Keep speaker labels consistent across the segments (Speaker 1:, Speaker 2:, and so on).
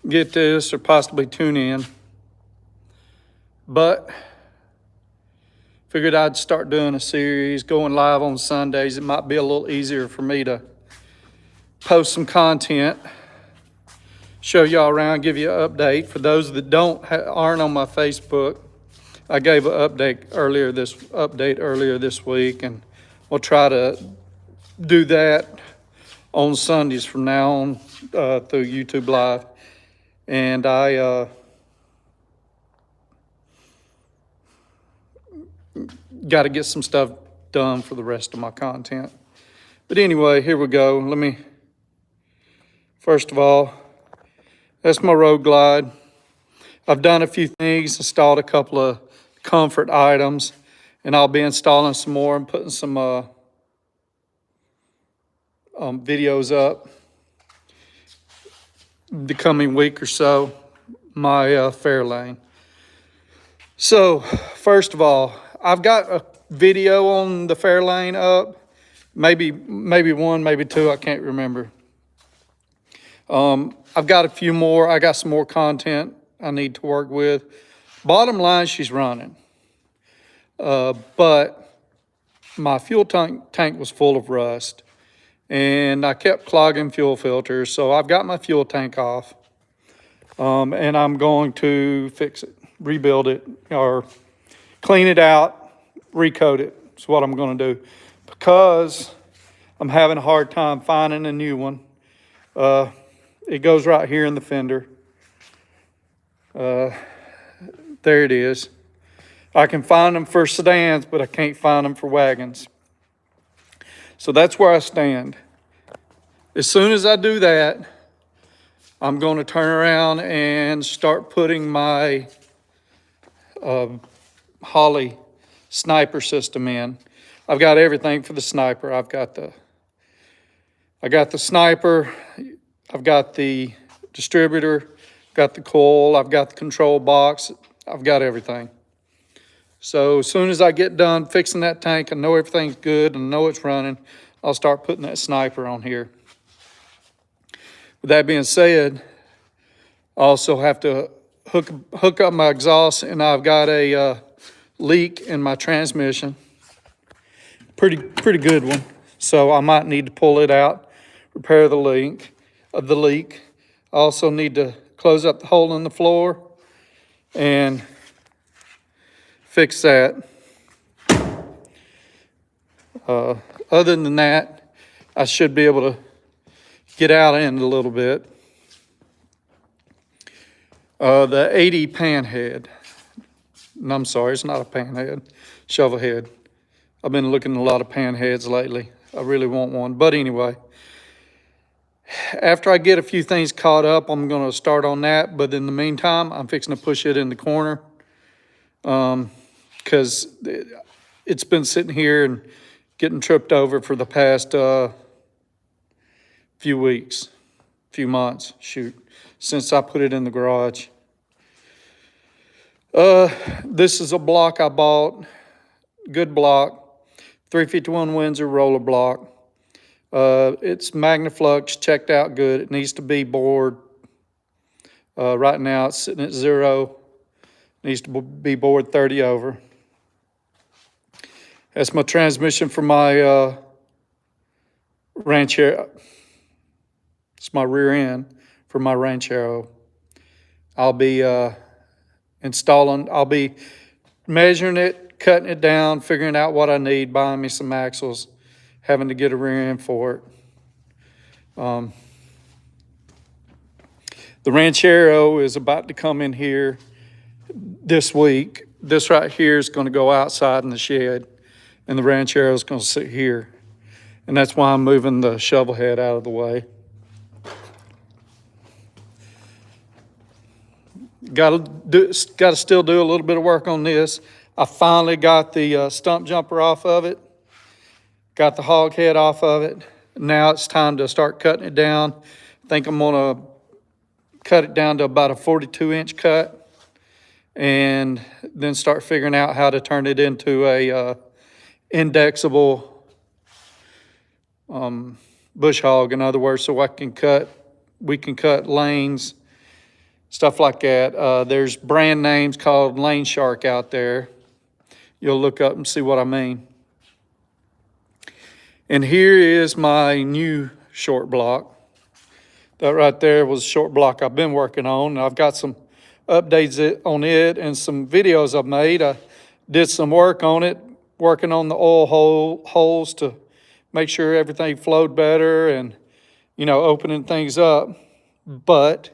Speaker 1: get this or possibly tune in. But figured I'd start doing a series, going live on Sundays. It might be a little easier for me to post some content, show y'all around, give you an update. For those that aren't on my Facebook, I gave an update earlier this week, and we'll try to do that on Sundays from now on through YouTube Live. And I got to get some stuff done for the rest of my content. But anyway, here we go. First of all, that's my Road Glide. I've done a few things, installed a couple of comfort items, and I'll be installing some more and putting some videos up the coming week or so, my Fairlane. So, first of all, I've got a video on the Fairlane up, maybe one, maybe two, I can't remember. I've got a few more. I got some more content I need to work with. Bottom line, she's running. But my fuel tank was full of rust, and I kept clogging fuel filters. So I've got my fuel tank off, and I'm going to fix it, rebuild it, or clean it out, recoat it. That's what I'm going to do, because I'm having a hard time finding a new one. It goes right here in the fender. There it is. I can find them for sedans, but I can't find them for wagons. So that's where I stand. As soon as I do that, I'm going to turn around and start putting my Holley sniper system in. I've got everything for the sniper. I got the sniper, I've got the distributor, got the coil, I've got the control box, I've got everything. So as soon as I get done fixing that tank, I know everything's good and know it's running, I'll start putting that sniper on here. With that being said, I also have to hook up my exhaust, and I've got a leak in my transmission. Pretty good one. So I might need to pull it out, repair the leak. I also need to close up the hole in the floor and fix that. Other than that, I should be able to get out in a little bit. The 80 panhead. No, I'm sorry, it's not a panhead, shovel head. I've been looking at a lot of panheads lately. I really want one. But anyway, after I get a few things caught up, I'm going to start on that. But in the meantime, I'm fixing to push it in the corner, because it's been sitting here and getting tripped over for the past few months, since I put it in the garage. This is a block I bought, good block, 351 Windsor roller block. It's MagnaFlux, checked out good. It needs to be bored. Right now it's sitting at 0. Needs to be bored 30 over. That's my transmission for my Ranchero. It's my rear end for my Ranchero. I'll be I'll be measuring it, cutting it down, figuring out what I need, buying me some axles, having to get a rear end for it. The Ranchero is about to come in here this week. This right here is going to go outside in the shed, and the Ranchero is going to sit here. And that's why I'm moving the shovel head out of the way. Got to still do a little bit of work on this. I finally got the stump jumper off of it. Got the hog head off of it. Now it's time to start cutting it down. I think I'm going to cut it down to about a 42-inch cut, and then start figuring out how to turn it into a indexable bush hog. In other words, so we can cut lanes stuff like that. There's brand names called Lane Shark out there. You'll look up and see what I mean. And here is my new short block. That right there was a short block I've been working on. I've got some updates on it and some videos I've made. I did some work on it, working on the oil holes to make sure everything flowed better and, opening things up. But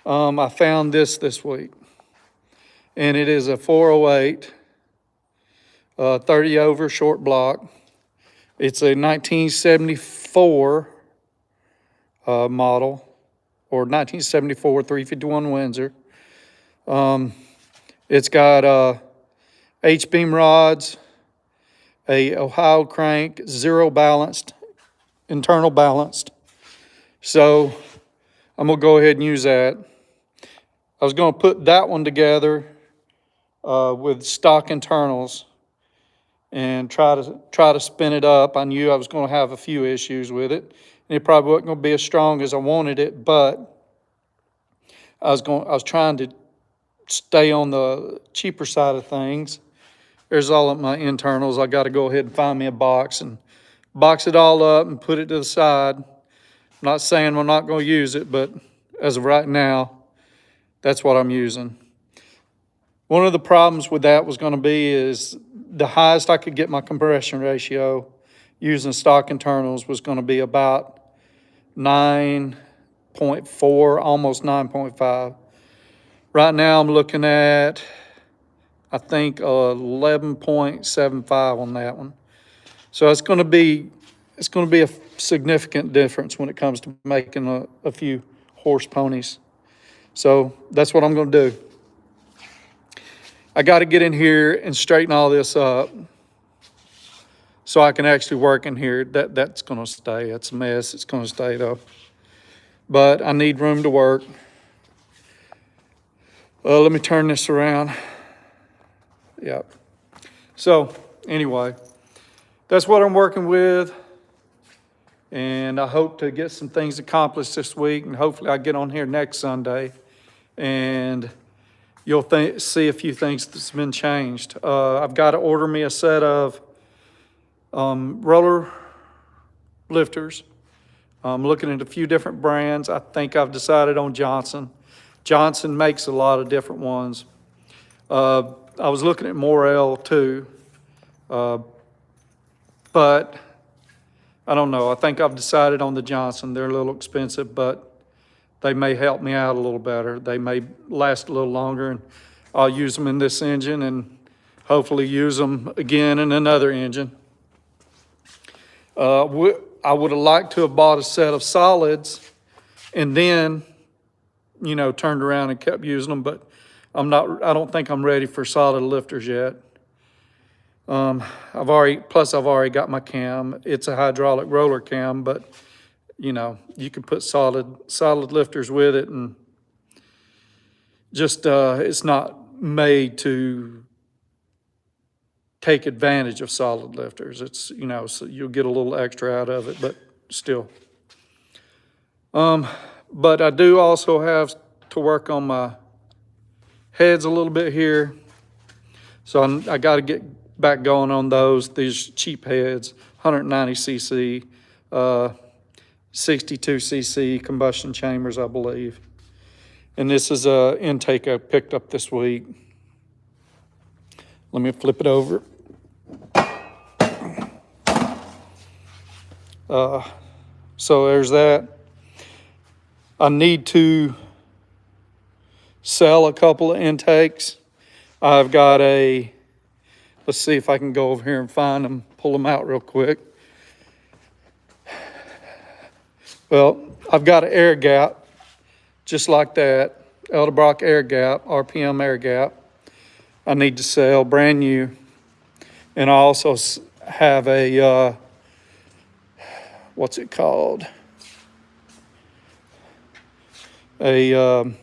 Speaker 1: I found this week, and it is a 408 30 over short block. It's a 1974 model, or 1974 351 Windsor. It's got H-beam rods, a Ohio crank, zero balanced, internal balanced. So I'm gonna go ahead and use that. I was gonna put that one together with stock internals and try to spin it up. I knew I was gonna have a few issues with it. And it probably wasn't gonna be as strong as I wanted it, but I was trying to stay on the cheaper side of things. There's all of my internals. I got to go ahead and find me a box and box it all up and put it to the side. I'm not saying I'm not going to use it, but as of right now, that's what I'm using. One of the problems with that was going to be is the highest I could get my compression ratio using stock internals was going to be about 9.4, almost 9.5. Right now I'm looking at, I think, 11.75 on that one. So it's going to be a significant difference when it comes to making a few horse ponies. So that's what I'm going to do. I got to get in here and straighten all this up so I can actually work in here. That's going to stay. It's a mess. It's going to stay though. But I need room to work. Let me turn this around. Yep. So anyway, that's what I'm working with. And I hope to get some things accomplished this week. And hopefully I get on here next Sunday and you'll see a few things that's been changed. I've got to order me a set of roller lifters. I'm looking at a few different brands. I think I've decided on Johnson. Johnson makes a lot of different ones. I was looking at Morel too, but I don't know. I think I've decided on the Johnson. They're a little expensive, but they may help me out a little better. They may last a little longer, and I'll use them in this engine and hopefully use them again in another engine. I would have liked to have bought a set of solids and then, turned around and kept using them, but I don't think I'm ready for solid lifters yet. I've already got my cam. It's a hydraulic roller cam, but you can put solid lifters with it, and just it's not made to take advantage of solid lifters. It's so you'll get a little extra out of it, but still. But I do also have to work on my heads a little bit here. So I got to get back going on those. These cheap heads, 190 cc, 62 cc combustion chambers, I believe. And this is a intake I picked up this week. Let me flip it over. So there's that. I need to sell a couple of intakes. I've got let's see if I can go over here and find them, pull them out real quick. Well, I've got an air gap, just like that, Edelbrock air gap, RPM air gap. I need to sell brand new. And I also have a, what's it called? A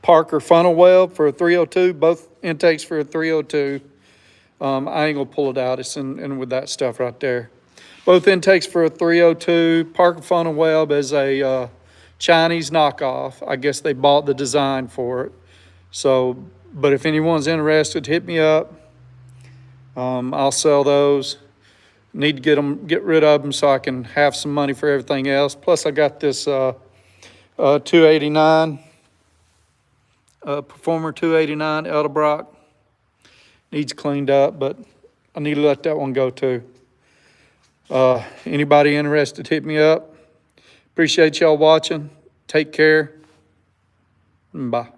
Speaker 1: Parker funnel weld for a 302, both intakes for a 302. I ain't gonna pull it out, it's in with that stuff right there. Both intakes for a 302, Parker funnel weld as a Chinese knockoff. I guess they bought the design for it. So, but if anyone's interested, hit me up. I'll sell those. Need to get rid of them so I can have some money for everything else. Plus, I got this 289 Performer 289 Edelbrock. Needs cleaned up, but I need to let that one go too. Anybody interested, hit me up. Appreciate y'all watching. Take care. Bye.